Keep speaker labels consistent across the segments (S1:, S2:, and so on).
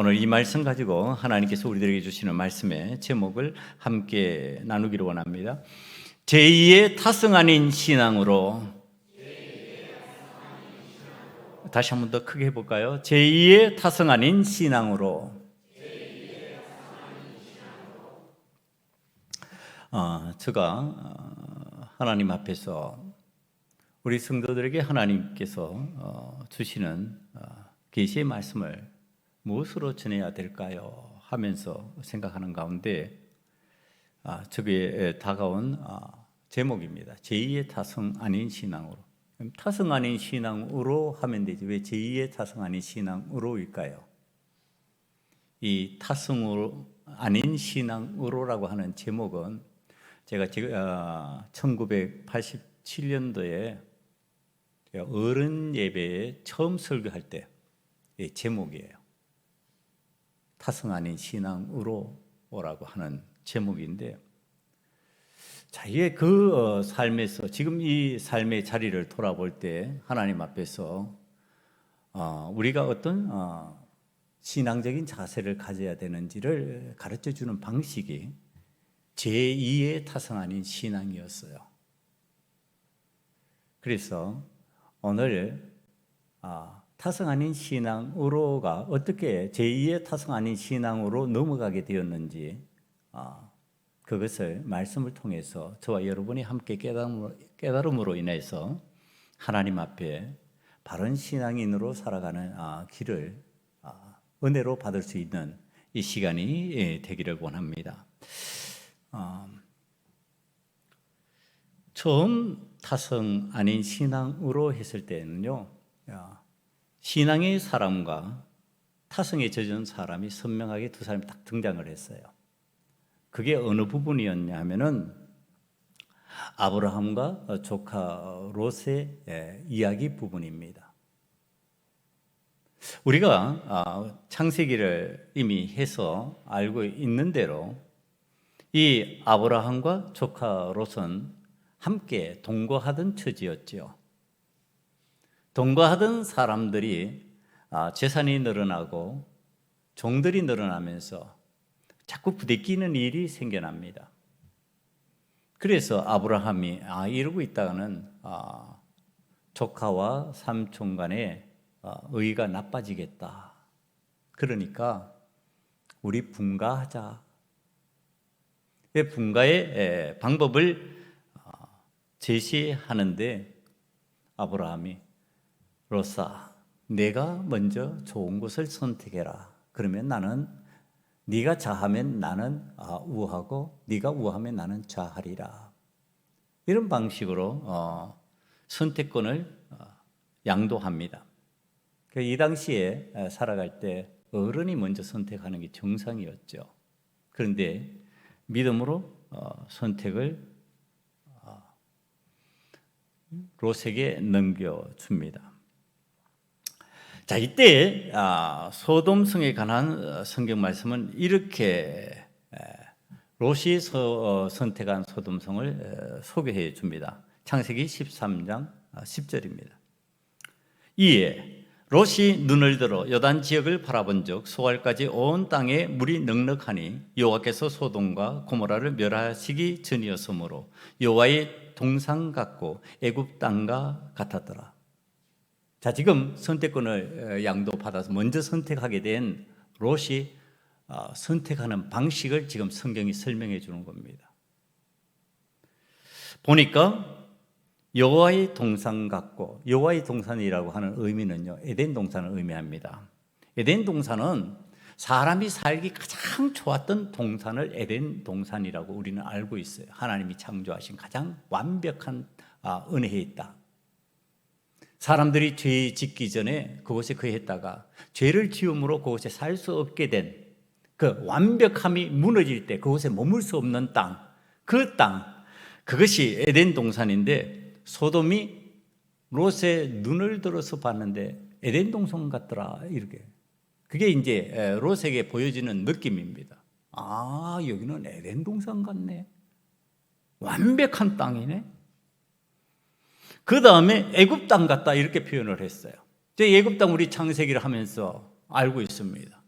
S1: 오늘 이 말씀 가지고 하나님께서 우리들에게 주시는 말씀의 제목을 함께 나누기를 원합니다. 제2의 타성 아닌 신앙으로. 다시 한 번 더 크게 해볼까요? 제2의 타성 아닌 신앙으로. 제가 하나님 앞에서 우리 성도들에게 하나님께서 주시는 계시의 말씀을 무엇으로 전해야 될까요? 하면서 생각하는 가운데 저게 다가온 제목입니다. 제2의 타성 아닌 신앙으로. 타성 아닌 신앙으로 하면 되지 왜 제2의 타성 아닌 신앙으로일까요? 이 타성으로 아닌 신앙으로라고 하는 제목은 제가 1987년도에 어른 예배에 처음 설교할 때의 제목이에요. 타성 아닌 신앙으로라고 하는 제목인데, 자기의 그 삶에서 지금 이 삶의 자리를 돌아볼 때 하나님 앞에서 우리가 어떤 신앙적인 자세를 가져야 되는지를 가르쳐주는 방식이 제2의 타성 아닌 신앙이었어요. 그래서 오늘 타성 아닌 신앙으로가 어떻게 제2의 타성 아닌 신앙으로 넘어가게 되었는지 그것을 말씀을 통해서 저와 여러분이 함께 깨달음으로 인해서 하나님 앞에 바른 신앙인으로 살아가는 길을 은혜로 받을 수 있는 이 시간이 되기를 원합니다. 처음 타성 아닌 신앙으로 했을 때는요, 신앙의 사람과 타성에 젖은 사람이 선명하게 두 사람이 딱 등장을 했어요. 그게 어느 부분이었냐 하면은 아브라함과 조카 롯의 이야기 부분입니다. 우리가 창세기를 이미 해서 알고 있는 대로 이 아브라함과 조카 롯은 함께 동거하던 처지였죠. 동거하던 사람들이 재산이 늘어나고 종들이 늘어나면서 자꾸 부대끼는 일이 생겨납니다. 그래서 아브라함이 이러고 있다가는 조카와 삼촌 간의 의가 나빠지겠다. 그러니까 우리 분가하자. 분가의 방법을 제시하는데 아브라함이 롯아, 내가 먼저 좋은 곳을 선택해라. 그러면 나는 네가 좌하면 나는 우하고 네가 우하면 나는 좌하리라. 이런 방식으로 선택권을 양도합니다. 이 당시에 살아갈 때 어른이 먼저 선택하는 게 정상이었죠. 그런데 믿음으로 선택을 롯에게 넘겨줍니다. 자, 이때 소돔성에 관한 성경 말씀은 이렇게 롯이 선택한 소돔성을 소개해 줍니다. 창세기 13장 10절입니다. 이에 롯이 눈을 들어 요단 지역을 바라본즉 소알까지 온 땅에 물이 넉넉하니 여호와께서 소돔과 고모라를 멸하시기 전이었으므로 여호와의 동상 같고 애굽 땅과 같았더라. 자, 지금 선택권을 양도받아서 먼저 선택하게 된 롯이 선택하는 방식을 지금 성경이 설명해 주는 겁니다. 보니까 여호와의 동산 같고, 여호와의 동산이라고 하는 의미는요, 에덴 동산을 의미합니다. 에덴 동산은 사람이 살기 가장 좋았던 동산을 에덴 동산이라고 우리는 알고 있어요. 하나님이 창조하신 가장 완벽한 은혜에 있다. 사람들이 죄 짓기 전에 그곳에 거했다가 죄를 지음으로 그곳에 살 수 없게 된 그 완벽함이 무너질 때 그곳에 머물 수 없는 땅, 그 땅, 그것이 에덴 동산인데 소돔이 롯의 눈을 들어서 봤는데 에덴 동산 같더라, 이렇게. 그게 이제 롯에게 보여지는 느낌입니다. 여기는 에덴 동산 같네. 완벽한 땅이네. 그 다음에 애굽 땅 같다, 이렇게 표현을 했어요. 애굽 땅 우리 창세기를 하면서 알고 있습니다.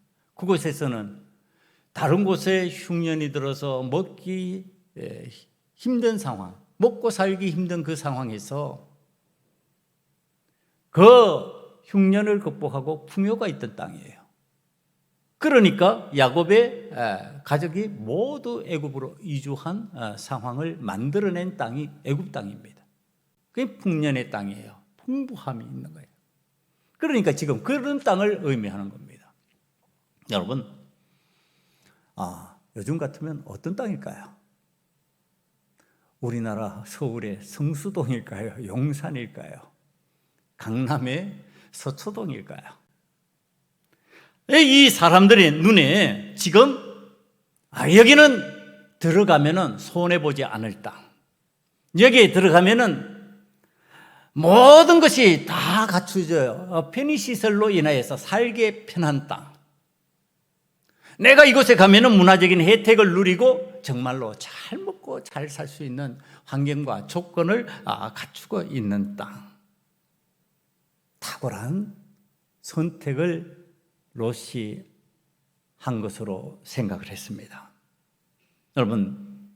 S1: 그곳에서는 다른 곳에 흉년이 들어서 먹기 힘든 상황, 먹고 살기 힘든 그 상황에서 그 흉년을 극복하고 풍요가 있던 땅이에요. 그러니까 야곱의 가족이 모두 애굽으로 이주한 상황을 만들어낸 땅이 애굽 땅입니다. 그게 풍년의 땅이에요. 풍부함이 있는 거예요. 그러니까 지금 그런 땅을 의미하는 겁니다. 여러분, 요즘 같으면 어떤 땅일까요? 우리나라 서울의 성수동일까요? 용산일까요? 강남의 서초동일까요? 이 사람들의 눈에 지금 여기는 들어가면은 손해보지 않을 땅, 여기에 들어가면은 모든 것이 다 갖추져요. 편의시설로 인하여서 살기 편한 땅, 내가 이곳에 가면은 문화적인 혜택을 누리고 정말로 잘 먹고 잘 살 수 있는 환경과 조건을 갖추고 있는 땅, 탁월한 선택을 롯이 한 것으로 생각을 했습니다. 여러분,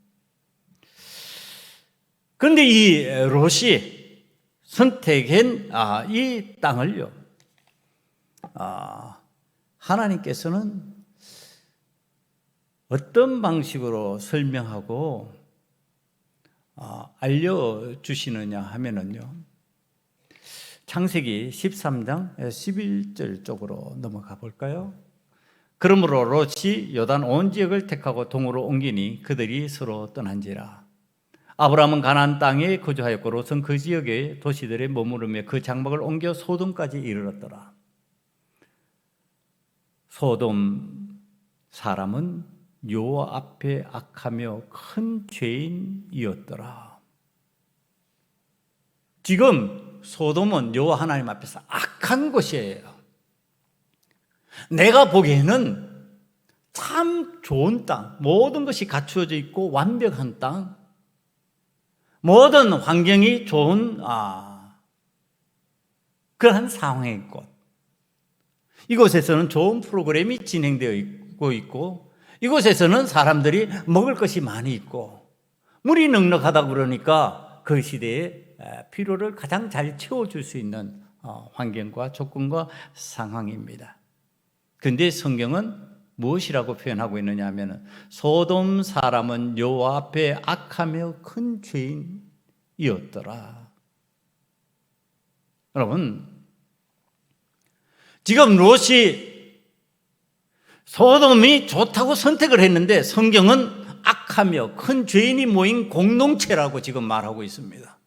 S1: 그런데 이 롯이 선택한 이 땅을요, 하나님께서는 어떤 방식으로 설명하고 알려주시느냐 하면은요, 창세기 13장 11절 쪽으로 넘어가 볼까요? 그러므로 롯이 요단 온 지역을 택하고 동으로 옮기니 그들이 서로 떠난지라. 아브라함은 가나안 땅에 거주하였고 롯은 그 지역의 도시들에 머무르며 그 장막을 옮겨 소돔까지 이르렀더라. 소돔 사람은 여호와 앞에 악하며 큰 죄인이었더라. 지금 소돔은 여호와 하나님 앞에서 악한 곳이에요. 내가 보기에는 참 좋은 땅, 모든 것이 갖추어져 있고 완벽한 땅, 모든 환경이 좋은 그러한 상황의 곳. 이곳에서는 좋은 프로그램이 진행되어 있고 이곳에서는 사람들이 먹을 것이 많이 있고 물이 넉넉하다 그러니까 그 시대에 필요를 가장 잘 채워줄 수 있는 환경과 조건과 상황입니다. 그런데 성경은 무엇이라고 표현하고 있느냐 하면 소돔 사람은 여호와 앞에 악하며 큰 죄인이었더라. 여러분, 지금 롯이 소돔이 좋다고 선택을 했는데 성경은 악하며 큰 죄인이 모인 공동체라고 지금 말하고 있습니다.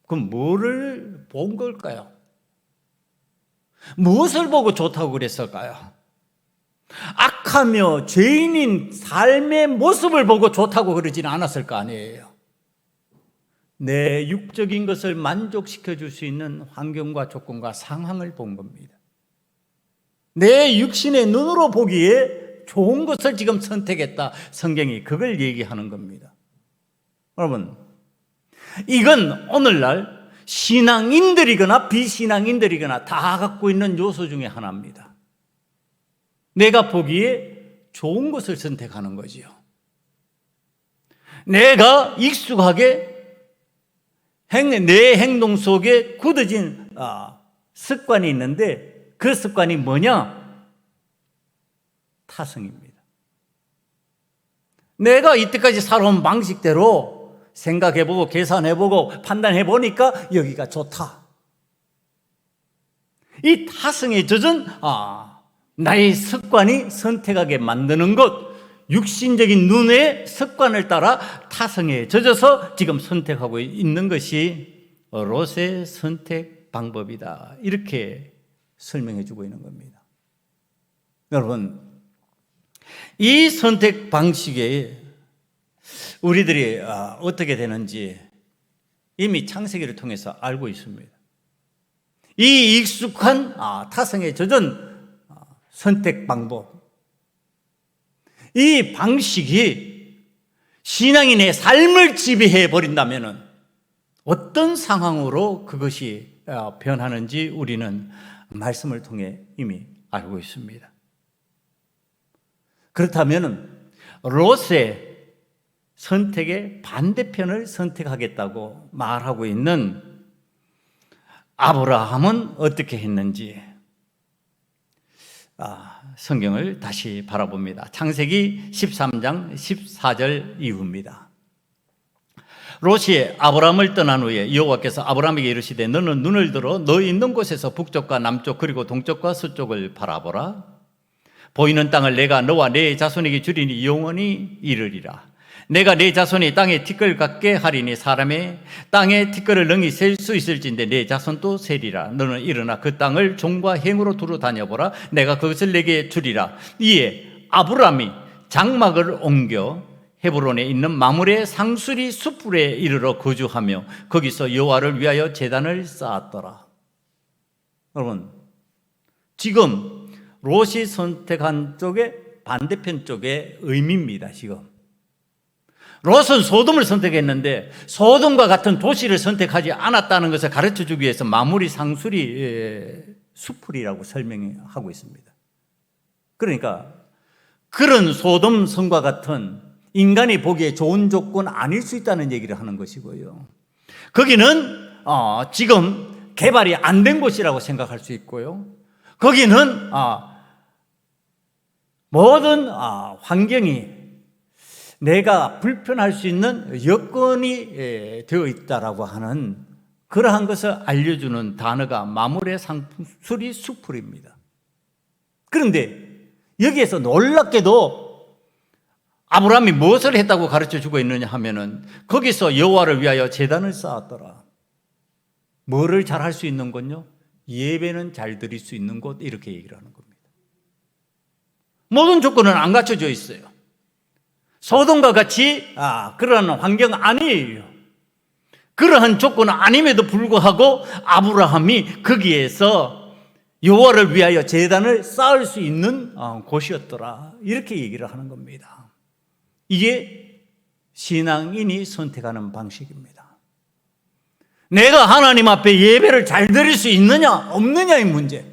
S1: 그럼 뭐를 본 걸까요? 무엇을 보고 좋다고 그랬을까요? 악하며 죄인인 삶의 모습을 보고 좋다고 그러지는 않았을 거 아니에요. 내 육적인 것을 만족시켜 줄 수 있는 환경과 조건과 상황을 본 겁니다. 내 육신의 눈으로 보기에 좋은 것을 지금 선택했다. 성경이 그걸 얘기하는 겁니다. 여러분, 이건 오늘날 신앙인들이거나 비신앙인들이거나 다 갖고 있는 요소 중에 하나입니다. 내가 보기에 좋은 것을 선택하는 거지요. 내가 익숙하게 내 행동 속에 굳어진 습관이 있는데 그 습관이 뭐냐? 타성입니다. 내가 이때까지 살아온 방식대로 생각해보고 계산해보고 판단해보니까 여기가 좋다. 이 타성에 젖은 나의 습관이 선택하게 만드는 것, 육신적인 눈의 습관을 따라 타성에 젖어서 지금 선택하고 있는 것이 롯의 선택 방법이다. 이렇게 설명해 주고 있는 겁니다. 여러분, 이 선택 방식에 우리들이 어떻게 되는지 이미 창세기를 통해서 알고 있습니다. 이 익숙한 타성에 젖은 선택 방법, 이 방식이 신앙인의 삶을 지배해 버린다면 어떤 상황으로 그것이 변하는지 우리는 말씀을 통해 이미 알고 있습니다. 그렇다면 롯의 선택의 반대편을 선택하겠다고 말하고 있는 아브라함은 어떻게 했는지 성경을 다시 바라봅니다. 창세기 13장 14절 이후입니다. 롯이 아브라함을 떠난 후에 여호와께서 아브라함에게 이르시되 너는 눈을 들어 너 있는 곳에서 북쪽과 남쪽 그리고 동쪽과 서쪽을 바라보라. 보이는 땅을 내가 너와 내 자손에게 주리니 영원히 이르리라. 내가 내 자손이 땅에 티끌 같게 하리니 사람의 땅에 티끌을 능히 셀 수 있을진데 내 자손도 세리라. 너는 일어나 그 땅을 종과 행으로 두루 다녀보라. 내가 그것을 내게 주리라. 이에 아브라함이 장막을 옮겨 헤브론에 있는 마므레 상수리 숯불에 이르러 거주하며 거기서 여호와를 위하여 제단을 쌓았더라. 여러분, 지금 롯이 선택한 쪽의 반대편 쪽의 의미입니다. 지금 롯은 소돔을 선택했는데 소돔과 같은 도시를 선택하지 않았다는 것을 가르쳐주기 위해서 마므리 상수리 숯불이라고 설명하고 있습니다. 그러니까 그런 소돔 성과 같은 인간이 보기에 좋은 조건 아닐 수 있다는 얘기를 하는 것이고요. 거기는 지금 개발이 안 된 곳이라고 생각할 수 있고요. 거기는 모든 환경이 내가 불편할 수 있는 여건이 되어 있다라고 하는 그러한 것을 알려주는 단어가 마므레 상수리 숯불입니다. 그런데 여기에서 놀랍게도 아브라함이 무엇을 했다고 가르쳐주고 있느냐 하면은 거기서 여호와를 위하여 제단을 쌓았더라. 뭐를 잘 할 수 있는 곳요? 예배는 잘 드릴 수 있는 곳, 이렇게 얘기를 하는 겁니다. 모든 조건은 안 갖춰져 있어요. 소돔과 같이 그러한 환경 아니에요. 그러한 조건은 아님에도 불구하고 아브라함이 거기에서 여호와를 위하여 제단을 쌓을 수 있는 곳이었더라. 이렇게 얘기를 하는 겁니다. 이게 신앙인이 선택하는 방식입니다. 내가 하나님 앞에 예배를 잘 드릴 수 있느냐 없느냐의 문제,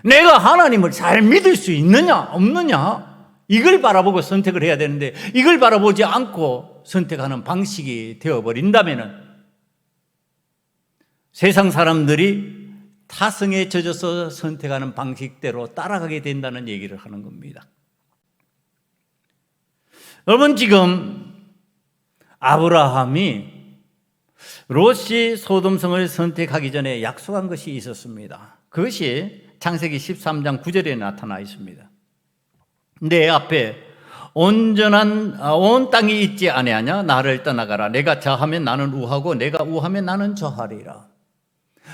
S1: 내가 하나님을 잘 믿을 수 있느냐 없느냐, 이걸 바라보고 선택을 해야 되는데 이걸 바라보지 않고 선택하는 방식이 되어버린다면 세상 사람들이 타성에 젖어서 선택하는 방식대로 따라가게 된다는 얘기를 하는 겁니다. 여러분, 지금 아브라함이 롯이 소돔성을 선택하기 전에 약속한 것이 있었습니다. 그것이 창세기 13장 9절에 나타나 있습니다. 내 앞에 온전한 온 땅이 있지 아니하냐? 나를 떠나가라. 내가 좌하면 나는 우하고 내가 우하면 나는 좌하리라.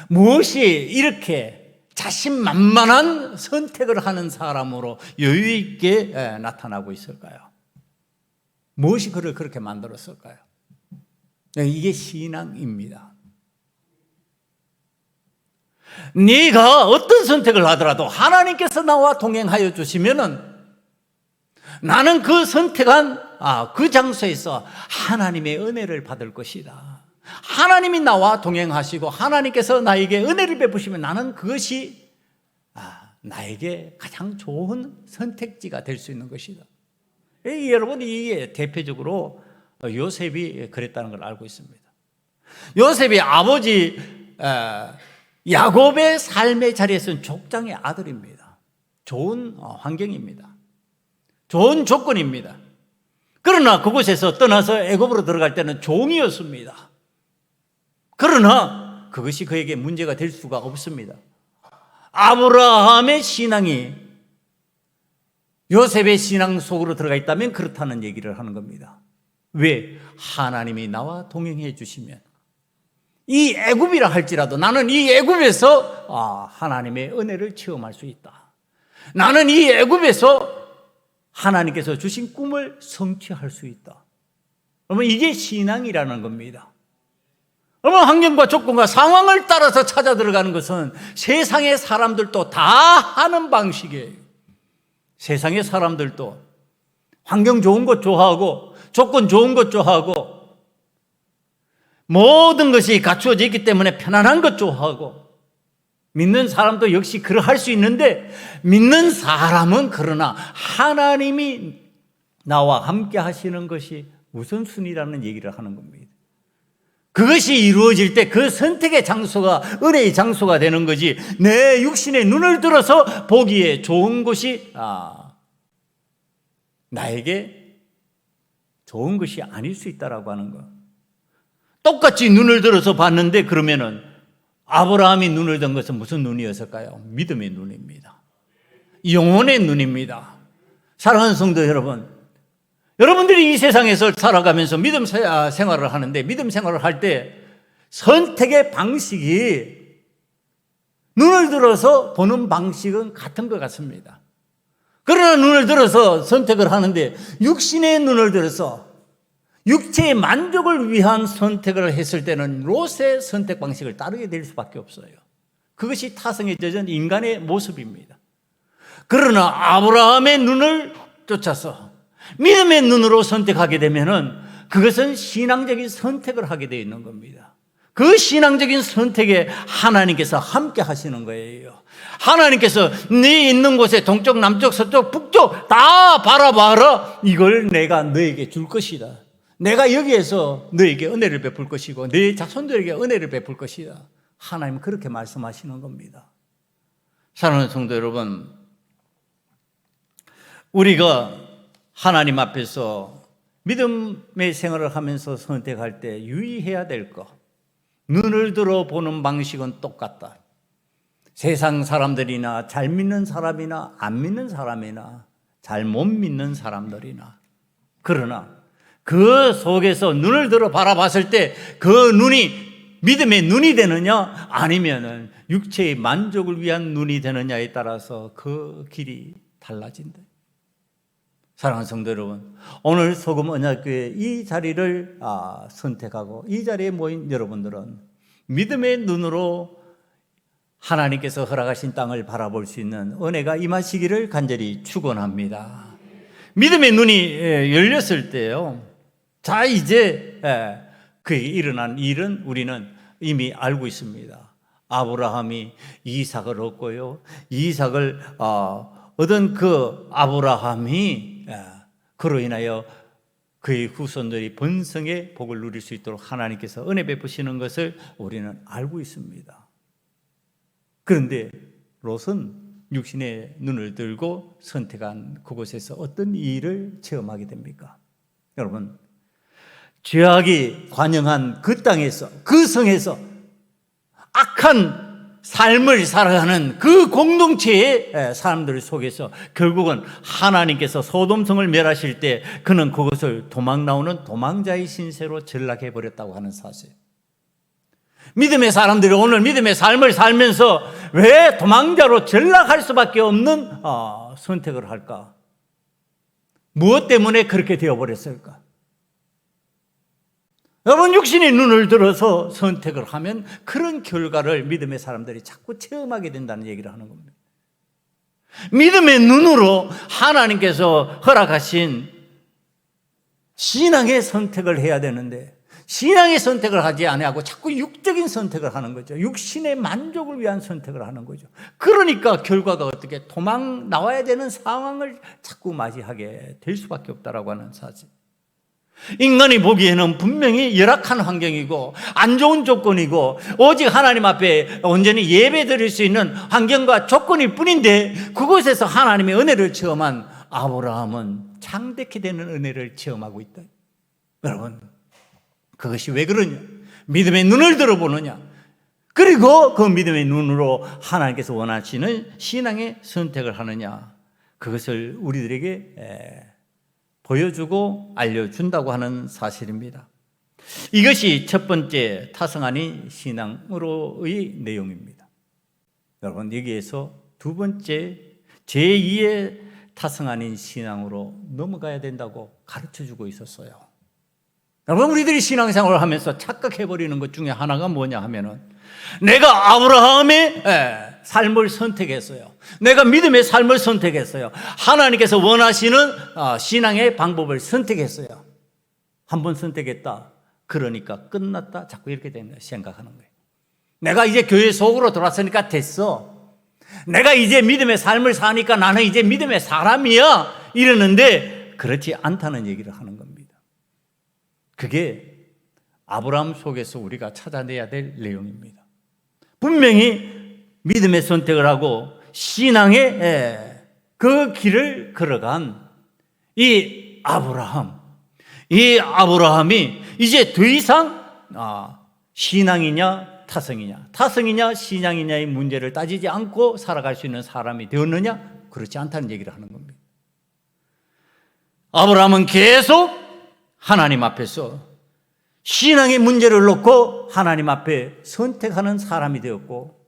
S1: 무엇이 이렇게 자신만만한 선택을 하는 사람으로 여유 있게 나타나고 있을까요? 무엇이 그를 그렇게 만들었을까요? 이게 신앙입니다. 네가 어떤 선택을 하더라도 하나님께서 나와 동행하여 주시면은 나는 그 선택한 그 장소에서 하나님의 은혜를 받을 것이다. 하나님이 나와 동행하시고 하나님께서 나에게 은혜를 베푸시면 나는 그것이 나에게 가장 좋은 선택지가 될 수 있는 것이다. 여러분, 이게 대표적으로 요셉이 그랬다는 걸 알고 있습니다. 요셉이 아버지 야곱의 삶의 자리에서는 족장의 아들입니다. 좋은 환경입니다. 좋은 조건입니다. 그러나 그곳에서 떠나서 애굽으로 들어갈 때는 종이었습니다. 그러나 그것이 그에게 문제가 될 수가 없습니다. 아브라함의 신앙이 요셉의 신앙 속으로 들어가 있다면 그렇다는 얘기를 하는 겁니다. 왜? 하나님이 나와 동행해 주시면 이 애굽이라 할지라도 나는 이 애굽에서 하나님의 은혜를 체험할 수 있다. 나는 이 애굽에서 하나님께서 주신 꿈을 성취할 수 있다. 여러분, 이게 신앙이라는 겁니다. 여러분, 환경과 조건과 상황을 따라서 찾아 들어가는 것은 세상의 사람들도 다 하는 방식이에요. 세상의 사람들도 환경 좋은 것 좋아하고 조건 좋은 것 좋아하고 모든 것이 갖추어져 있기 때문에 편안한 것 좋아하고 믿는 사람도 역시 그러할 수 있는데, 믿는 사람은 그러나 하나님이 나와 함께 하시는 것이 우선순위라는 얘기를 하는 겁니다. 그것이 이루어질 때 그 선택의 장소가 은혜의 장소가 되는 거지, 내 육신의 눈을 들어서 보기에 좋은 것이 나에게 좋은 것이 아닐 수 있다라고 하는 거. 똑같이 눈을 들어서 봤는데, 그러면은 아브라함이 눈을 든 것은 무슨 눈이었을까요? 믿음의 눈입니다. 영혼의 눈입니다. 사랑하는 성도 여러분, 여러분들이 이 세상에서 살아가면서 믿음 생활을 하는데, 믿음 생활을 할 때 선택의 방식이 눈을 들어서 보는 방식은 같은 것 같습니다. 그러나 눈을 들어서 선택을 하는데, 육신의 눈을 들어서 육체의 만족을 위한 선택을 했을 때는 롯의 선택 방식을 따르게 될 수밖에 없어요. 그것이 타성에 젖은 인간의 모습입니다. 그러나 아브라함의 눈을 쫓아서 믿음의 눈으로 선택하게 되면은 그것은 신앙적인 선택을 하게 되어 있는 겁니다. 그 신앙적인 선택에 하나님께서 함께 하시는 거예요. 하나님께서 네 있는 곳에 동쪽, 남쪽, 서쪽, 북쪽 다 바라봐라. 이걸 내가 너에게 줄 것이다. 내가 여기에서 너에게 은혜를 베풀 것이고 네 자손들에게 은혜를 베풀 것이다. 하나님은 그렇게 말씀하시는 겁니다. 사랑하는 성도 여러분, 우리가 하나님 앞에서 믿음의 생활을 하면서 선택할 때 유의해야 될 것, 눈을 들어 보는 방식은 똑같다. 세상 사람들이나 잘 믿는 사람이나 안 믿는 사람이나 잘 못 믿는 사람들이나, 그러나 그 속에서 눈을 들어 바라봤을 때 그 눈이 믿음의 눈이 되느냐 아니면은 육체의 만족을 위한 눈이 되느냐에 따라서 그 길이 달라진다. 사랑하는 성도 여러분, 오늘 소금 언약교회 이 자리를 선택하고 이 자리에 모인 여러분들은 믿음의 눈으로 하나님께서 허락하신 땅을 바라볼 수 있는 은혜가 임하시기를 간절히 축원합니다. 믿음의 눈이 열렸을 때요, 자 이제 그에 일어난 일은 우리는 이미 알고 있습니다. 아브라함이 이삭을 얻고요, 이삭을 얻은 그 아브라함이 그로 인하여 그의 후손들이 번성의 복을 누릴 수 있도록 하나님께서 은혜 베푸시는 것을 우리는 알고 있습니다. 그런데 롯은 육신의 눈을 들고 선택한 그곳에서 어떤 일을 체험하게 됩니까? 여러분, 죄악이 관영한 그 땅에서, 그 성에서 악한 삶을 살아가는 그 공동체의 사람들 속에서 결국은 하나님께서 소돔성을 멸하실 때 그는 그것을 도망 나오는 도망자의 신세로 전락해 버렸다고 하는 사실. 믿음의 사람들이 오늘 믿음의 삶을 살면서 왜 도망자로 전락할 수밖에 없는 선택을 할까? 무엇 때문에 그렇게 되어버렸을까? 여러분, 육신의 눈을 들어서 선택을 하면 그런 결과를 믿음의 사람들이 자꾸 체험하게 된다는 얘기를 하는 겁니다. 믿음의 눈으로 하나님께서 허락하신 신앙의 선택을 해야 되는데 신앙의 선택을 하지 아니하고 자꾸 육적인 선택을 하는 거죠. 육신의 만족을 위한 선택을 하는 거죠. 그러니까 결과가 어떻게 도망 나와야 되는 상황을 자꾸 맞이하게 될 수밖에 없다라고 하는 사실. 인간이 보기에는 분명히 열악한 환경이고 안 좋은 조건이고 오직 하나님 앞에 온전히 예배 드릴 수 있는 환경과 조건일 뿐인데 그곳에서 하나님의 은혜를 체험한 아브라함은 창대케 되는 은혜를 체험하고 있다. 여러분, 그것이 왜 그러냐? 믿음의 눈을 들어보느냐? 그리고 그 믿음의 눈으로 하나님께서 원하시는 신앙의 선택을 하느냐? 그것을 우리들에게 보여주고 알려준다고 하는 사실입니다. 이것이 첫 번째 타성 아닌 신앙으로의 내용입니다. 여러분, 여기에서 두 번째 제2의 타성 아닌 신앙으로 넘어가야 된다고 가르쳐주고 있었어요. 여러분, 우리들이 신앙생활을 하면서 착각해버리는 것 중에 하나가 뭐냐 하면은 내가 아브라함의 삶을 선택했어요. 내가 믿음의 삶을 선택했어요. 하나님께서 원하시는 신앙의 방법을 선택했어요. 한 번 선택했다. 그러니까 끝났다. 자꾸 이렇게 생각하는 거예요. 내가 이제 교회 속으로 돌아서니까 됐어. 내가 이제 믿음의 삶을 사니까 나는 이제 믿음의 사람이야. 이러는데 그렇지 않다는 얘기를 하는 겁니다. 그게 아브라함 속에서 우리가 찾아내야 될 내용입니다. 분명히 믿음의 선택을 하고 신앙의 그 길을 걸어간 이 아브라함이 이제 더 이상 신앙이냐 타성이냐 신앙이냐의 문제를 따지지 않고 살아갈 수 있는 사람이 되었느냐? 그렇지 않다는 얘기를 하는 겁니다. 아브라함은 계속 하나님 앞에서 신앙의 문제를 놓고 하나님 앞에 선택하는 사람이 되었고,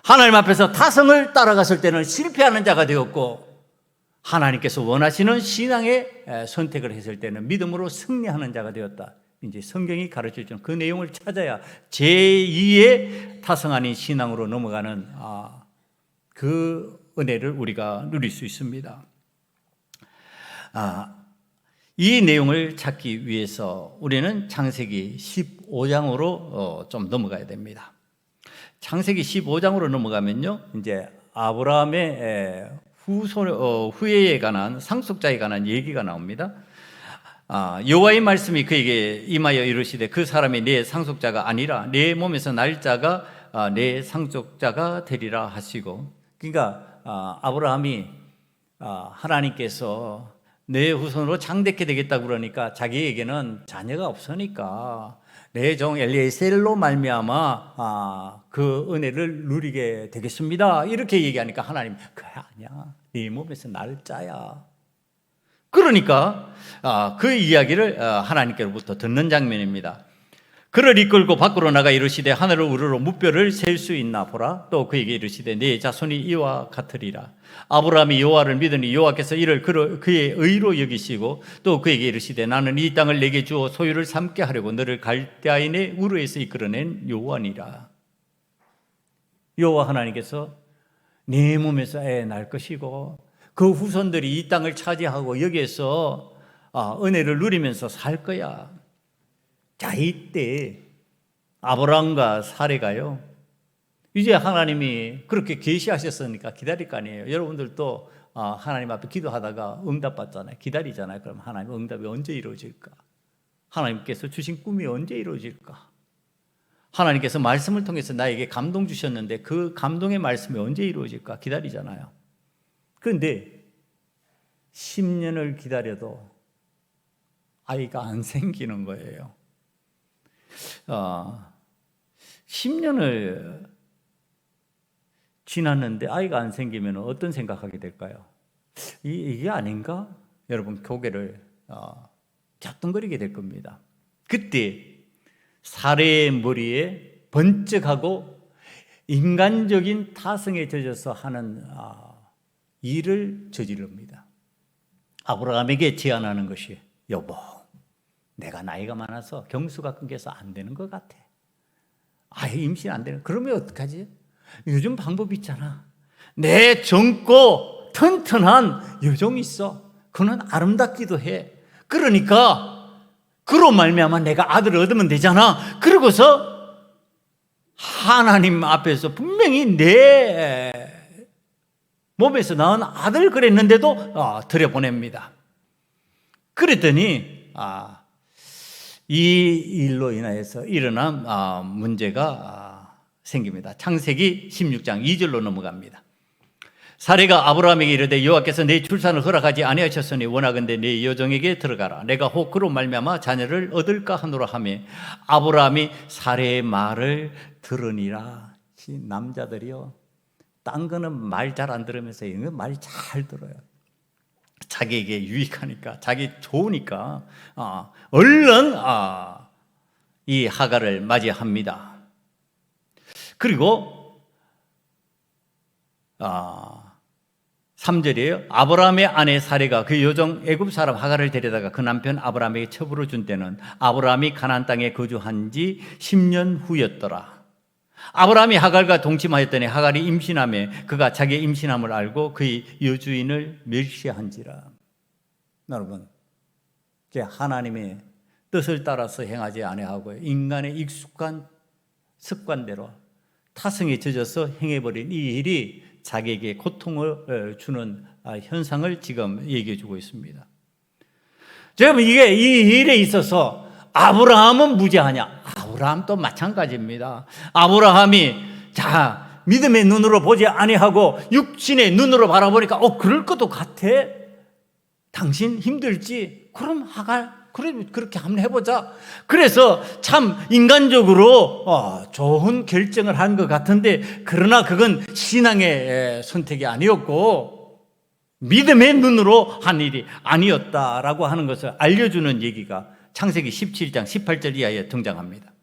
S1: 하나님 앞에서 타성을 따라갔을 때는 실패하는 자가 되었고, 하나님께서 원하시는 신앙의 선택을 했을 때는 믿음으로 승리하는 자가 되었다. 이제 성경이 가르쳐 주는 그 내용을 찾아야 제2의 타성 아닌 신앙으로 넘어가는 그 은혜를 우리가 누릴 수 있습니다. 이 내용을 찾기 위해서 우리는 창세기 15장으로 좀 넘어가야 됩니다. 창세기 15장으로 넘어가면요, 이제 아브라함의 후예에 관한, 상속자에 관한 얘기가 나옵니다. 여호와의 말씀이 그에게 임하여 이르시되 그 사람이 내 상속자가 아니라 내 몸에서 날 자가 내 상속자가 되리라 하시고, 그러니까 아브라함이 하나님께서 내 후손으로 장대케 되겠다고 그러니까 자기에게는 자녀가 없으니까 내 종 엘리에셀로 말미암아 그 은혜를 누리게 되겠습니다. 이렇게 얘기하니까 하나님, 그게 아니야. 네 몸에서 날 자야. 그러니까 그 이야기를 하나님께로부터 듣는 장면입니다. 그를 이끌고 밖으로 나가 이르시되 하늘을 우러러 무뼈를 셀 수 있나 보라. 또 그에게 이르시되 네 자손이 이와 같으리라. 아브라함이 여호와를 믿으니 여호와께서 이를 그의 의로 여기시고, 또 그에게 이르시되 나는 이 땅을 내게 주어 소유를 삼게 하려고 너를 갈대아인의 우르에서 이끌어낸 여호와니라. 여호와 하나님께서 네 몸에서 애 낳을 것이고 그 후손들이 이 땅을 차지하고 여기에서 은혜를 누리면서 살 거야. 자, 이때 아브라함과 사레가요, 이제 하나님이 그렇게 계시하셨으니까 기다릴 거 아니에요. 여러분들도 하나님 앞에 기도하다가 응답받잖아요. 기다리잖아요. 그럼 하나님 응답이 언제 이루어질까? 하나님께서 주신 꿈이 언제 이루어질까? 하나님께서 말씀을 통해서 나에게 감동 주셨는데 그 감동의 말씀이 언제 이루어질까? 기다리잖아요. 그런데 10년을 기다려도 아이가 안 생기는 거예요. 10년을 지났는데 아이가 안 생기면 어떤 생각하게 될까요? 이게 아닌가? 여러분, 고개를 잡둥거리게 될 겁니다. 그때 사레의 머리에 번쩍하고 인간적인 타성에 젖어서 하는 일을 저지릅니다. 아브라함에게 제안하는 것이, 여보, 내가 나이가 많아서 경수가 끊겨서 안 되는 것 같아. 아예 임신 안 되는. 그러면 어떡하지? 요즘 방법이 있잖아. 내 젊고 튼튼한 여종이 있어. 그는 아름답기도 해. 그러니까 그로 말미암아 내가 아들을 얻으면 되잖아. 그러고서 하나님 앞에서 분명히 내 몸에서 낳은 아들 그랬는데도 들여보냅니다. 그랬더니 이 일로 인하여서 일어난 문제가 생깁니다. 창세기 16장 2절로 넘어갑니다. 사레가 아브라함에게 이르되 여호와께서 내 출산을 허락하지 아니하셨으니 원하건대 내 여종에게 들어가라. 내가 혹 그로 말미암아 자녀를 얻을까 하노라 하며 아브라함이 사레의 말을 들으니라. 남자들이요, 딴 거는 말 잘 안 들으면서 이건 말 잘 들어요. 자기에게 유익하니까, 자기 좋으니까 얼른 이 하갈을 맞이합니다. 그리고 3절이에요. 아브라함의 아내 사레가 그 여종 애굽 사람 하갈을 데려다가 그 남편 아브라함에게 첩으로 준 때는 아브라함이 가나안 땅에 거주한 지 10년 후였더라. 아브라함이 하갈과 동침하였더니 하갈이 임신하며 그가 자기의 임신함을 알고 그의 여주인을 멸시한지라. 여러분, 하나님의 뜻을 따라서 행하지 아니하고 인간의 익숙한 습관대로 타성에 젖어서 행해버린 이 일이 자기에게 고통을 주는 현상을 지금 얘기해 주고 있습니다. 지금 이게 이 일에 있어서 아브라함은 무죄하냐? 아브라함도 마찬가지입니다. 아브라함이 믿음의 눈으로 보지 아니하고 육신의 눈으로 바라보니까 그럴 것도 같아. 당신 힘들지? 그럼 하갈 그렇게 한번 해보자. 그래서 참 인간적으로 좋은 결정을 한 것 같은데, 그러나 그건 신앙의 선택이 아니었고 믿음의 눈으로 한 일이 아니었다라고 하는 것을 알려주는 얘기가 창세기 17장 18절 이하에 등장합니다.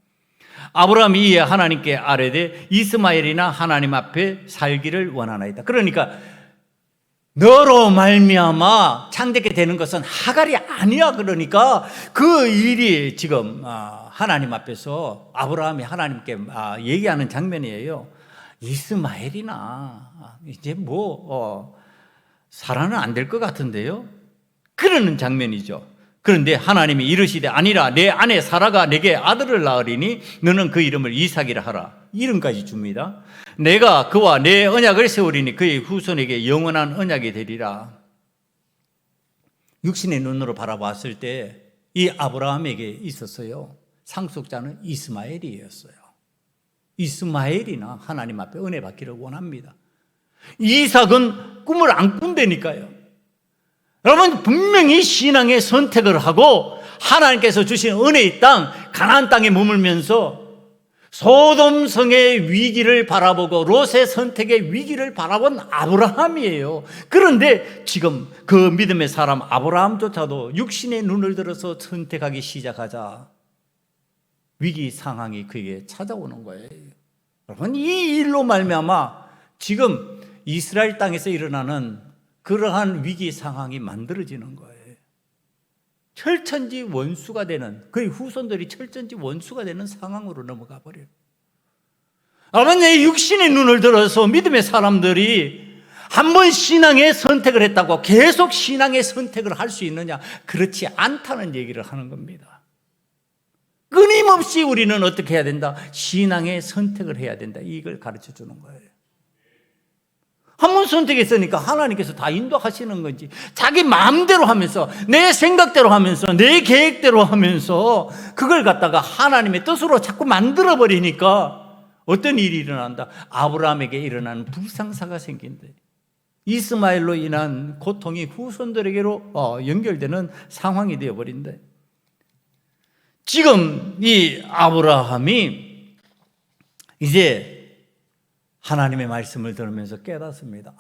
S1: 아브라함이 이에 하나님께 아뢰되 이스마엘이나 하나님 앞에 살기를 원하나이다. 그러니까 너로 말미암아 창대케 되는 것은 하갈이 아니야. 그러니까 그 일이 지금 하나님 앞에서 아브라함이 하나님께 얘기하는 장면이에요. 이스마엘이나 이제 살아는 안 될 것 같은데요, 그러는 장면이죠. 그런데 하나님이 이르시되 아니라 내 아내 사라가 내게 아들을 낳으리니 너는 그 이름을 이삭이라 하라. 이름까지 줍니다. 내가 그와 내 언약을 세우리니 그의 후손에게 영원한 언약이 되리라. 육신의 눈으로 바라봤을 때 이 아브라함에게 있었어요. 상속자는 이스마엘이었어요. 이스마엘이나 하나님 앞에 은혜 받기를 원합니다. 이삭은 꿈을 안 꾼다니까요. 여러분, 분명히 신앙의 선택을 하고 하나님께서 주신 은혜의 땅 가나안 땅에 머물면서 소돔성의 위기를 바라보고 롯의 선택의 위기를 바라본 아브라함이에요. 그런데 지금 그 믿음의 사람 아브라함조차도 육신의 눈을 들어서 선택하기 시작하자 위기 상황이 그에게 찾아오는 거예요. 여러분, 이 일로 말미암아 지금 이스라엘 땅에서 일어나는 그러한 위기 상황이 만들어지는 거예요. 철천지 원수가 되는, 그의 후손들이 철천지 원수가 되는 상황으로 넘어가 버려요. 여러분, 내 육신의 눈을 들어서 믿음의 사람들이 한 번 신앙의 선택을 했다고 계속 신앙의 선택을 할 수 있느냐? 그렇지 않다는 얘기를 하는 겁니다. 끊임없이 우리는 어떻게 해야 된다? 신앙의 선택을 해야 된다. 이걸 가르쳐 주는 거예요. 한 번 선택했으니까 하나님께서 다 인도하시는 건지, 자기 마음대로 하면서, 내 생각대로 하면서, 내 계획대로 하면서 그걸 갖다가 하나님의 뜻으로 자꾸 만들어버리니까 어떤 일이 일어난다? 아브라함에게 일어나는 불상사가 생긴다. 이스마엘로 인한 고통이 후손들에게로 연결되는 상황이 되어버린다. 지금 이 아브라함이 이제 하나님의 말씀을 들으면서 깨닫습니다.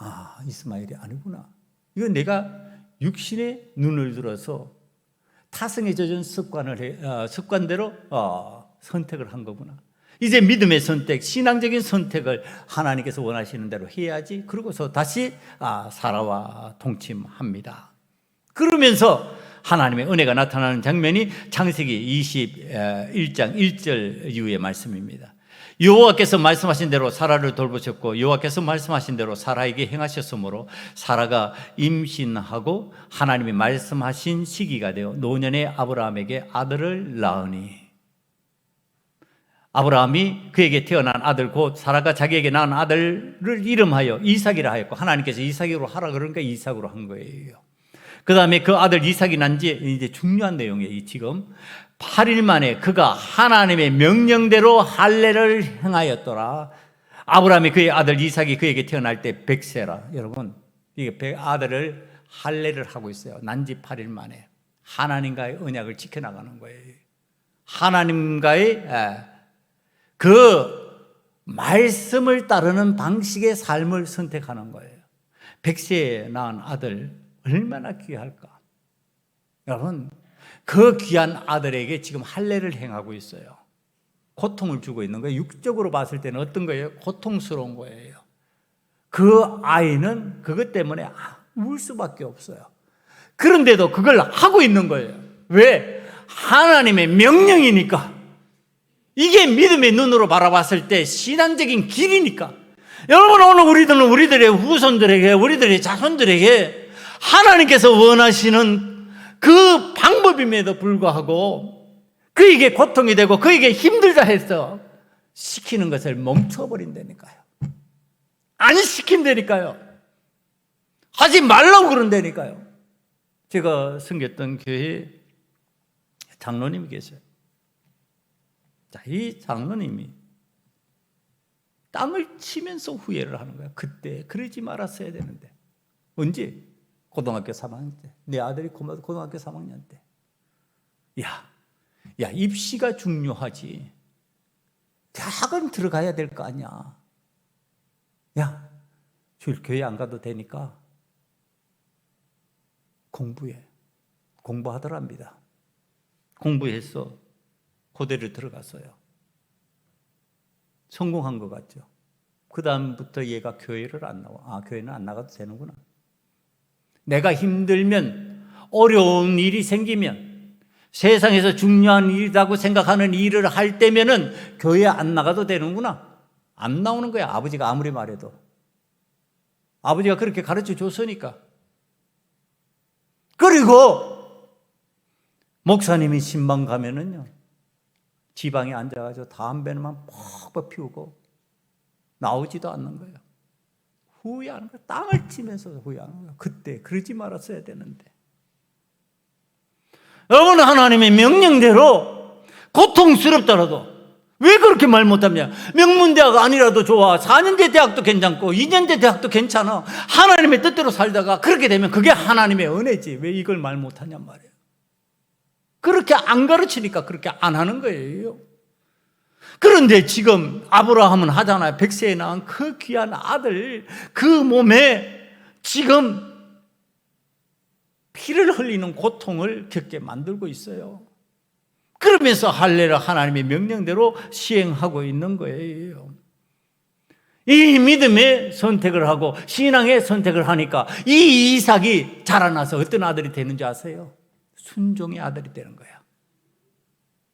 S1: 이스마엘이 아니구나. 이건 내가 육신의 눈을 들어서 타성에 젖은 습관대로 선택을 한 거구나. 이제 믿음의 선택, 신앙적인 선택을 하나님께서 원하시는 대로 해야지. 그러고서 다시 사라와 동침합니다. 그러면서 하나님의 은혜가 나타나는 장면이 창세기 21장 1절 이후의 말씀입니다. 여호와께서 말씀하신 대로 사라를 돌보셨고 여호와께서 말씀하신 대로 사라에게 행하셨으므로 사라가 임신하고 하나님이 말씀하신 시기가 되어 노년의 아브라함에게 아들을 낳으니, 아브라함이 그에게 태어난 아들 곧 사라가 자기에게 낳은 아들을 이름하여 이삭이라 하였고, 하나님께서 이삭으로 하라 그러니까 이삭으로 한 거예요. 그 다음에 그 아들 이삭이 난지 이제 중요한 내용이에요. 지금 8일 만에 그가 하나님의 명령대로 할례를 행하였더라. 아브라함이 그의 아들 이삭이 그에게 태어날 때 100세라. 여러분, 이게 아들을 할례를 하고 있어요. 난지 8일 만에 하나님과의 언약을 지켜나가는 거예요. 하나님과의 그 말씀을 따르는 방식의 삶을 선택하는 거예요. 100세에 낳은 아들 얼마나 귀할까? 여러분, 그 귀한 아들에게 지금 할례를 행하고 있어요. 고통을 주고 있는 거예요. 육적으로 봤을 때는 어떤 거예요? 고통스러운 거예요. 그 아이는 그것 때문에 울 수밖에 없어요. 그런데도 그걸 하고 있는 거예요. 왜? 하나님의 명령이니까. 이게 믿음의 눈으로 바라봤을 때 신앙적인 길이니까. 여러분, 오늘 우리들의 후손들에게, 우리들의 자손들에게 하나님께서 원하시는 그 방법임에도 불구하고 그에게 고통이 되고 그에게 힘들다 해서 시키는 것을 멈춰버린다니까요. 안 시킨다니까요. 하지 말라고 그런다니까요. 제가 섬겼던 교회에 장로님이 계세요. 자, 이 장로님이 땅을 치면서 후회를 하는 거야. 그때 그러지 말았어야 되는데. 언제? 고등학교 3학년 때. 내 아들이 고등학교 3학년 때. 야, 입시가 중요하지. 대학은 들어가야 될 거 아니야. 야, 주일 교회 안 가도 되니까 공부해. 공부하더랍니다. 공부해서 고대를 들어갔어요. 성공한 것 같죠. 그 다음부터 얘가 교회를 안 나와. 교회는 안 나가도 되는구나. 내가 힘들면, 어려운 일이 생기면, 세상에서 중요한 일이라고 생각하는 일을 할 때면은 교회 안 나가도 되는구나. 안 나오는 거야. 아버지가 아무리 말해도. 아버지가 그렇게 가르쳐 줬으니까. 그리고 목사님이 신방 가면은요, 지방에 앉아가지고 담배만 퍽퍽 피우고 나오지도 않는 거예요. 후회하는 거예요. 땅을 치면서 후회하는 거예요. 그때 그러지 말았어야 되는데. 여러분, 하나님의 명령대로 고통스럽더라도 왜 그렇게 말 못하냐? 명문대학 아니라도 좋아. 4년제 대학도 괜찮고 2년제 대학도 괜찮아. 하나님의 뜻대로 살다가 그렇게 되면 그게 하나님의 은혜지. 왜 이걸 말 못하냔 말이에요. 그렇게 안 가르치니까 그렇게 안 하는 거예요. 그런데 지금 아브라함은 하잖아요. 100세에 낳은 그 귀한 아들, 그 몸에 지금 피를 흘리는 고통을 겪게 만들고 있어요. 그러면서 할례를 하나님의 명령대로 시행하고 있는 거예요. 이 믿음의 선택을 하고 신앙의 선택을 하니까 이 이삭이 자라나서 어떤 아들이 되는 줄 아세요? 순종의 아들이 되는 거예요.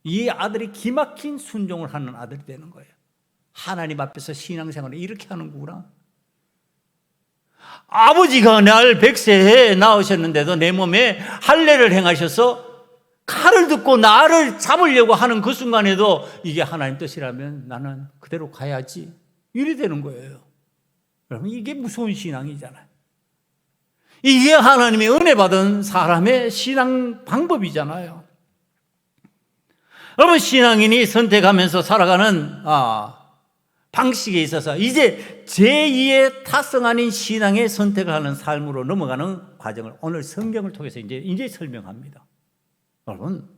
S1: 이 아들이 기막힌 순종을 하는 아들이 되는 거예요. 하나님 앞에서 신앙생활을 이렇게 하는 거구나. 아버지가 날 100세에 낳으셨는데도 내 몸에 할례를 행하셔서 칼을 듣고 나를 잡으려고 하는 그 순간에도 이게 하나님 뜻이라면 나는 그대로 가야지. 이래 되는 거예요. 여러분, 이게 무서운 신앙이잖아요. 이게 하나님의 은혜 받은 사람의 신앙 방법이잖아요. 여러분, 신앙인이 선택하면서 살아가는 방식에 있어서 이제 제2의 타성 아닌 신앙의 선택을 하는 삶으로 넘어가는 과정을 오늘 성경을 통해서 이제 설명합니다. 여러분,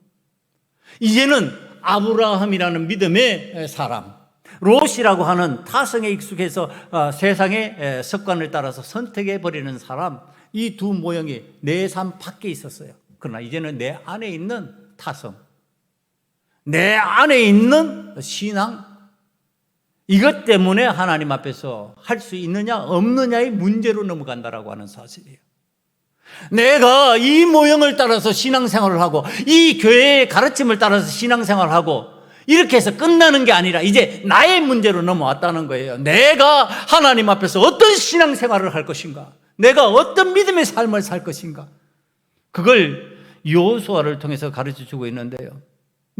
S1: 이제는 아브라함이라는 믿음의 사람, 롯이라고 하는 타성에 익숙해서 세상의 습관을 따라서 선택해버리는 사람, 이 두 모형이 내 삶 밖에 있었어요. 그러나 이제는 내 안에 있는 타성, 내 안에 있는 신앙, 이것 때문에 하나님 앞에서 할 수 있느냐 없느냐의 문제로 넘어간다라고 하는 사실이에요. 내가 이 모형을 따라서 신앙생활을 하고 이 교회의 가르침을 따라서 신앙생활을 하고 이렇게 해서 끝나는 게 아니라 이제 나의 문제로 넘어왔다는 거예요. 내가 하나님 앞에서 어떤 신앙생활을 할 것인가, 내가 어떤 믿음의 삶을 살 것인가, 그걸 여호수아를 통해서 가르쳐주고 있는데요.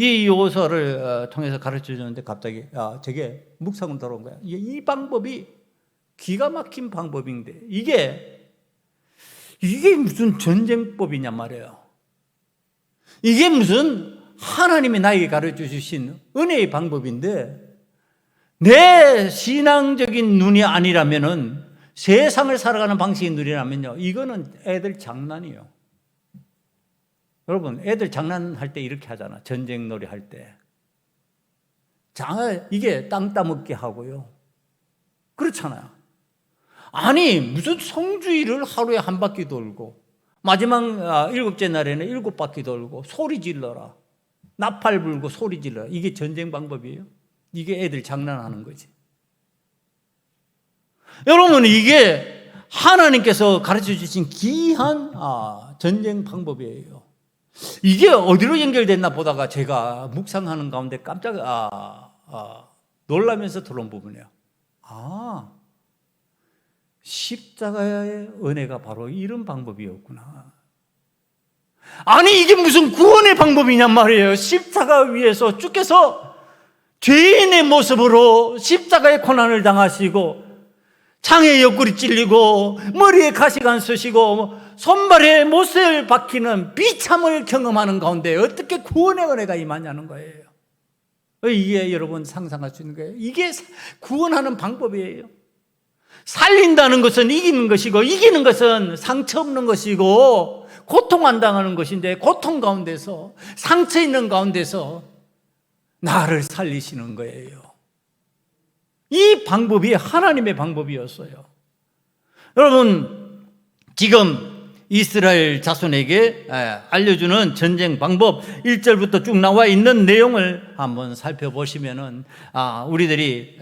S1: 이 여호수아를 통해서 가르쳐주는데 갑자기 저게 묵상으로 들어온 거야. 이 방법이 기가 막힌 방법인데 이게 무슨 전쟁법이냐 말이에요. 이게 무슨 하나님이 나에게 가르쳐주신 은혜의 방법인데 내 신앙적인 눈이 아니라면은, 세상을 살아가는 방식의 눈이라면요, 이거는 애들 장난이에요. 여러분, 애들 장난할 때 이렇게 하잖아. 전쟁놀이 할 때. 이게 땅 따먹게 하고요. 그렇잖아요. 아니, 무슨 성주일을 하루에 한 바퀴 돌고 마지막 7째 날에는 7바퀴 돌고 소리 질러라, 나팔 불고 소리 질러라. 이게 전쟁 방법이에요? 이게 애들 장난하는 거지. 여러분, 이게 하나님께서 가르쳐 주신 귀한 전쟁 방법이에요. 이게 어디로 연결됐나 보다가 제가 묵상하는 가운데 깜짝 놀라면서 들어온 부분이에요. 십자가의 은혜가 바로 이런 방법이었구나. 아니, 이게 무슨 구원의 방법이냔 말이에요. 십자가 위에서 주께서 죄인의 모습으로 십자가의 고난을 당하시고 창에 옆구리 찔리고 머리에 가시관 쓰시고 손발에 못을 박히는 비참을 경험하는 가운데 어떻게 구원의 은혜가 임하냐는 거예요. 이게 여러분 상상할 수 있는 거예요. 이게 구원하는 방법이에요. 살린다는 것은 이기는 것이고, 이기는 것은 상처 없는 것이고, 고통 안 당하는 것인데, 고통 가운데서, 상처 있는 가운데서 나를 살리시는 거예요. 이 방법이 하나님의 방법이었어요. 여러분, 지금 이스라엘 자손에게 알려주는 전쟁 방법 1절부터 쭉 나와 있는 내용을 한번 살펴보시면은 우리들이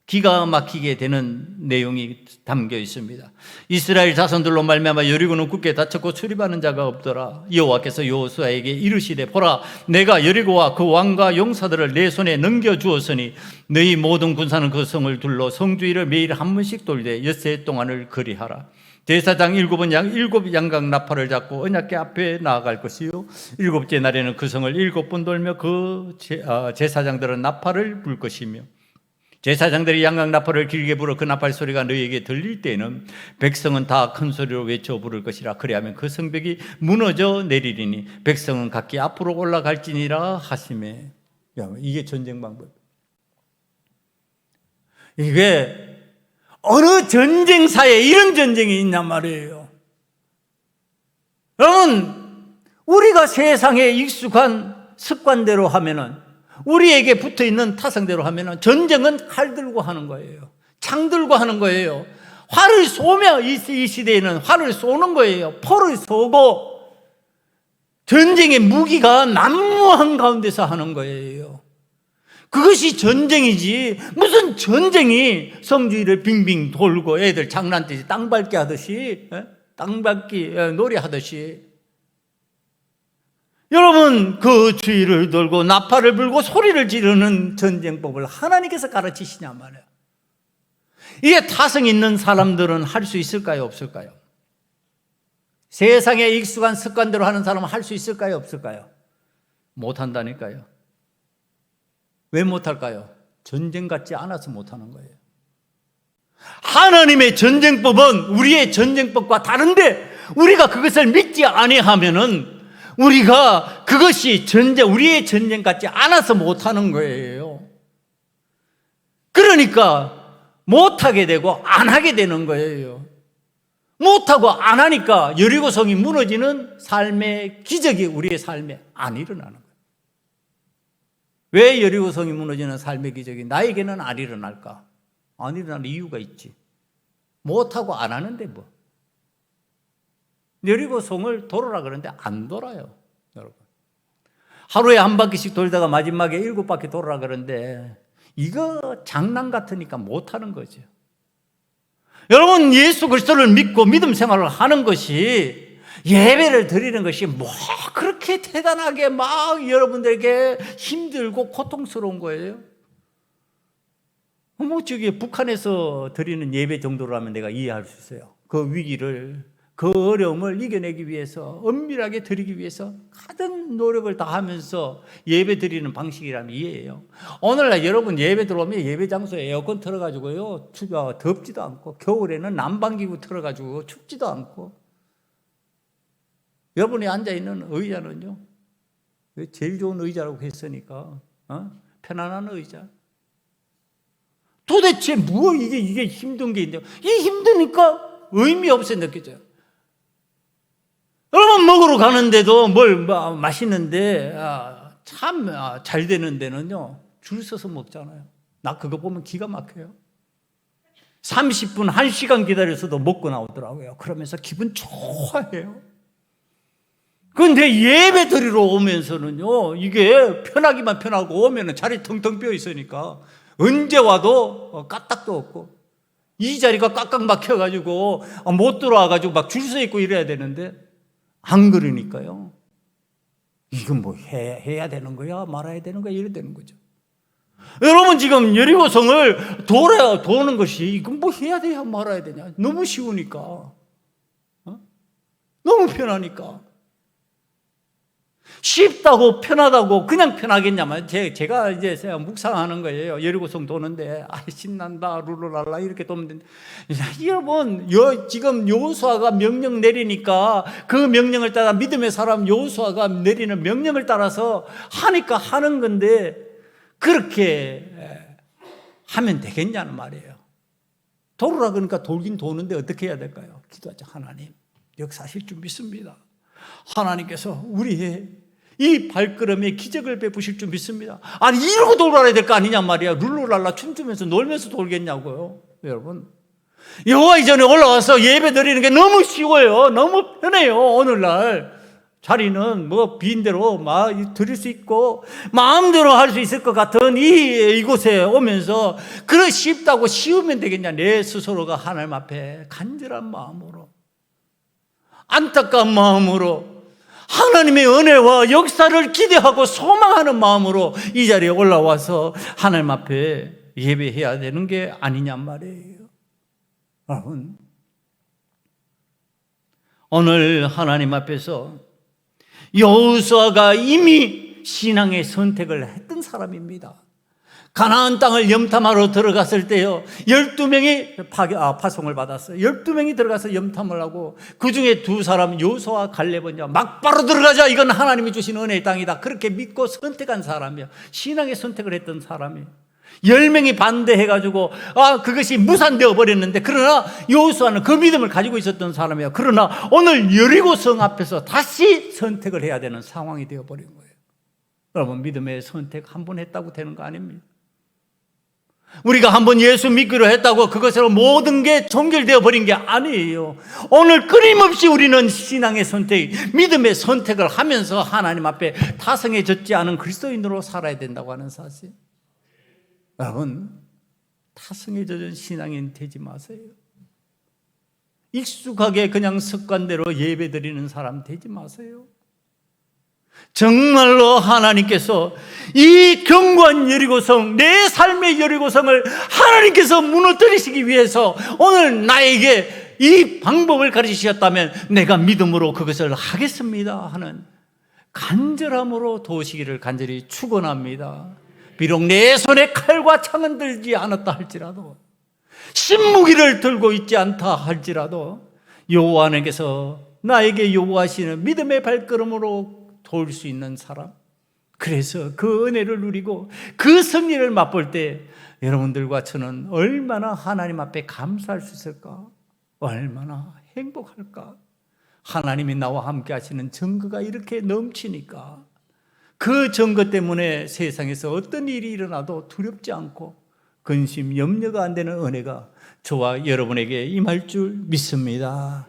S1: 기가 막히게 되는 내용이 담겨 있습니다. 이스라엘 자손들로 말미암아 여리고는 굳게 닫혔고 출입하는 자가 없더라. 여호와께서 여호수아에게 이르시되 보라, 내가 여리고와 그 왕과 용사들을 내 손에 넘겨 주었으니 너희 모든 군사는 그 성을 둘러 성주위를 매일 한 번씩 돌되 엿새 동안을 거리하라. 제사장 일곱 양각 나팔을 잡고 언약궤 앞에 나아갈 것이요, 일곱째 날에는 그 성을 7번 돌며 그 제사장들은 나팔을 불 것이며, 제사장들이 양각 나팔을 길게 불어 그 나팔 소리가 너희에게 들릴 때에는 백성은 다 큰 소리로 외쳐 부를 것이라. 그리하면 그 성벽이 무너져 내리리니 백성은 각기 앞으로 올라갈지니라 하시매. 이게 전쟁 방법. 이게 어느 전쟁사에 이런 전쟁이 있냔 말이에요. 여러분, 우리가 세상에 익숙한 습관대로 하면은, 우리에게 붙어있는 타성대로 하면은 전쟁은 칼 들고 하는 거예요. 창 들고 하는 거예요. 활을 쏘며, 이 시대에는 활을 쏘는 거예요. 포를 쏘고, 전쟁의 무기가 난무한 가운데서 하는 거예요. 그것이 전쟁이지, 무슨 전쟁이 성주위를 빙빙 돌고 애들 장난치지, 땅밟기 하듯이, 땅밟기 놀이 하듯이. 여러분, 그 주위를 돌고 나팔을 불고 소리를 지르는 전쟁법을 하나님께서 가르치시냐 말이에요. 이게 타성 있는 사람들은 할 수 있을까요, 없을까요? 세상에 익숙한 습관대로 하는 사람은 할 수 있을까요, 없을까요? 못한다니까요. 왜 못할까요? 전쟁 같지 않아서 못하는 거예요. 하나님의 전쟁법은 우리의 전쟁법과 다른데, 우리가 그것을 믿지 아니하면은 우리가 그것이 우리의 전쟁 같지 않아서 못하는 거예요. 그러니까 못하게 되고 안 하게 되는 거예요. 못하고 안 하니까 여리고성이 무너지는 삶의 기적이 우리의 삶에 안 일어나는 거예요. 왜 여리고성이 무너지는 삶의 기적이 나에게는 안 일어날까? 안 일어나는 이유가 있지. 못하고 안 하는데 뭐. 여리고성을 돌아라 그러는데 안 돌아요, 여러분. 하루에 한 바퀴씩 돌다가 마지막에 7바퀴 돌아라 그러는데 이거 장난 같으니까 못하는 거죠. 여러분, 예수 그리스도를 믿고 믿음 생활을 하는 것이, 예배를 드리는 것이 뭐 그렇게 대단하게 막 여러분들에게 힘들고 고통스러운 거예요? 저기 북한에서 드리는 예배 정도라면 내가 이해할 수 있어요. 그 위기를, 그 어려움을 이겨내기 위해서, 엄밀하게 드리기 위해서 가진 노력을 다하면서 예배 드리는 방식이라면 이해해요. 오늘날 여러분 예배 들어오면 예배 장소에 에어컨 틀어가지고요, 덥지도 않고, 겨울에는 난방기구 틀어가지고 춥지도 않고, 여러분이 앉아있는 의자는요, 제일 좋은 의자라고 했으니까, 편안한 의자. 도대체 이게 힘든 게 있냐? 이게 힘드니까 의미 없이 느껴져요. 여러분, 먹으러 가는데도 맛있는데 참 잘 되는 데는요, 줄 서서 먹잖아요. 나 그거 보면 기가 막혀요. 30분, 1시간 기다려서도 먹고 나오더라고요. 그러면서 기분 좋아해요. 그런데 예배 드리러 오면서는요, 이게 편하기만 편하고 오면은 자리 텅텅 비어 있으니까 언제 와도 까딱도 없고, 이 자리가 꽉꽉 막혀가지고 못 들어와가지고 막 줄 서 있고 이래야 되는데 안 그러니까요. 이건 뭐 해야 되는 거야, 말아야 되는 거야, 이래 되는 거죠. 여러분, 지금 여리고성을 도는 것이, 이건 뭐 해야 돼야 말아야 되냐? 너무 쉬우니까, 너무 편하니까. 쉽다고 편하다고 그냥 편하겠냐면 제가 이제 묵상하는 거예요. 여리고성 도는데 신난다 룰루랄라 이렇게 도면 되는데 여러분 지금 여호수아가 명령 내리니까 그 명령을 따라 믿음의 사람 여호수아가 내리는 명령을 따라서 하니까 하는 건데 그렇게 하면 되겠냐는 말이에요. 돌으라 그러니까 돌긴 도는데 어떻게 해야 될까요? 기도하자. 하나님 역사하실 줄 믿습니다. 하나님께서 우리의 이 발걸음에 기적을 베푸실 줄 믿습니다. 아니 이러고 돌아야 될 거 아니냐 말이야. 룰루랄라 춤추면서 놀면서 돌겠냐고요. 여러분 여호와 이전에 올라와서 예배 드리는 게 너무 쉬워요. 너무 편해요. 오늘날 자리는 뭐 빈대로 막 드릴 수 있고 마음대로 할 수 있을 것 같은 이곳에 오면서 그래 쉽다고 쉬우면 되겠냐. 내 스스로가 하나님 앞에 간절한 마음으로 안타까운 마음으로 하나님의 은혜와 역사를 기대하고 소망하는 마음으로 이 자리에 올라와서 하나님 앞에 예배해야 되는 게 아니냔 말이에요. 여러분 오늘 하나님 앞에서 여호수아가 이미 신앙의 선택을 했던 사람입니다. 가나안 땅을 염탐하러 들어갔을 때요 12명이 파송을 받았어요. 12명이 들어가서 염탐을 하고 그 중에 두 사람 여호수아와 갈렙은요 막바로 들어가자 이건 하나님이 주신 은혜의 땅이다 그렇게 믿고 선택한 사람이에요. 신앙의 선택을 했던 사람이에요. 10명이 반대해가지고 그것이 무산되어 버렸는데 그러나 여호수아는 그 믿음을 가지고 있었던 사람이에요. 그러나 오늘 여리고성 앞에서 다시 선택을 해야 되는 상황이 되어버린 거예요. 여러분 믿음의 선택 한 번 했다고 되는 거 아닙니다. 우리가 한번 예수 믿기로 했다고 그것으로 모든 게 종결되어 버린 게 아니에요. 오늘 끊임없이 우리는 신앙의 선택, 믿음의 선택을 하면서 하나님 앞에 타성해졌지 않은 그리스도인으로 살아야 된다고 하는 사실. 여러분 타성해져진 신앙인 되지 마세요. 익숙하게 그냥 습관대로 예배 드리는 사람 되지 마세요. 정말로 하나님께서 이 견고한 여리고성, 내 삶의 여리고성을 하나님께서 무너뜨리시기 위해서 오늘 나에게 이 방법을 가르치셨다면 내가 믿음으로 그것을 하겠습니다 하는 간절함으로 도우시기를 간절히 축원합니다. 비록 내 손에 칼과 창은 들지 않았다 할지라도 신무기를 들고 있지 않다 할지라도 여호와 하나님께서 나에게 요구하시는 믿음의 발걸음으로 도울 수 있는 사람, 그래서 그 은혜를 누리고 그 승리를 맛볼 때 여러분들과 저는 얼마나 하나님 앞에 감사할 수 있을까? 얼마나 행복할까? 하나님이 나와 함께 하시는 증거가 이렇게 넘치니까 그 증거 때문에 세상에서 어떤 일이 일어나도 두렵지 않고 근심, 염려가 안 되는 은혜가 저와 여러분에게 임할 줄 믿습니다.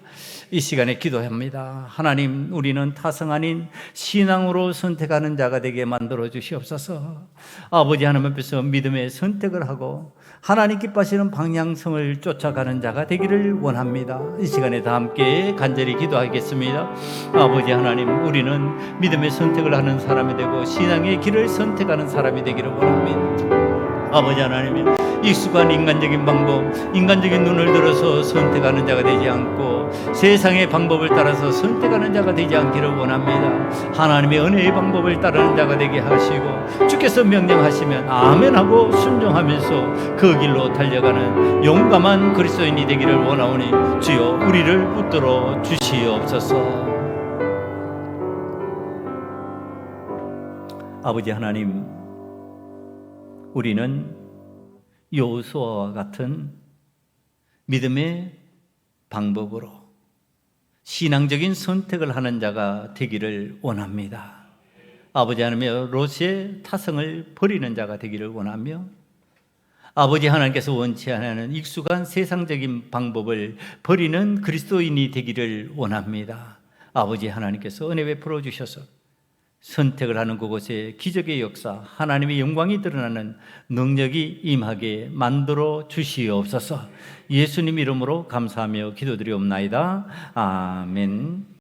S1: 이 시간에 기도합니다. 하나님, 우리는 타성 아닌 신앙으로 선택하는 자가 되게 만들어 주시옵소서. 아버지 하나님 앞에서 믿음의 선택을 하고 하나님 기뻐하시는 방향성을 쫓아가는 자가 되기를 원합니다. 이 시간에 다 함께 간절히 기도하겠습니다. 아버지 하나님, 우리는 믿음의 선택을 하는 사람이 되고 신앙의 길을 선택하는 사람이 되기를 원합니다. 아버지 하나님, 익숙한 인간적인 방법, 인간적인 눈을 들어서 선택하는 자가 되지 않고 세상의 방법을 따라서 선택하는 자가 되지 않기를 원합니다. 하나님의 은혜의 방법을 따르는 자가 되게 하시고 주께서 명령하시면 아멘하고 순종하면서 그 길로 달려가는 용감한 그리스도인이 되기를 원하오니 주여 우리를 붙들어 주시옵소서. 아버지 하나님, 우리는 여호수아와 같은 믿음의 방법으로 신앙적인 선택을 하는 자가 되기를 원합니다. 아버지 하나님, 롯의 타성을 버리는 자가 되기를 원하며 아버지 하나님께서 원치 않는 익숙한 세상적인 방법을 버리는 그리스도인이 되기를 원합니다. 아버지 하나님께서 은혜 베풀어 주셔서 선택을 하는 그곳에 기적의 역사, 하나님의 영광이 드러나는 능력이 임하게 만들어 주시옵소서. 예수님 이름으로 감사하며 기도드리옵나이다. 아멘.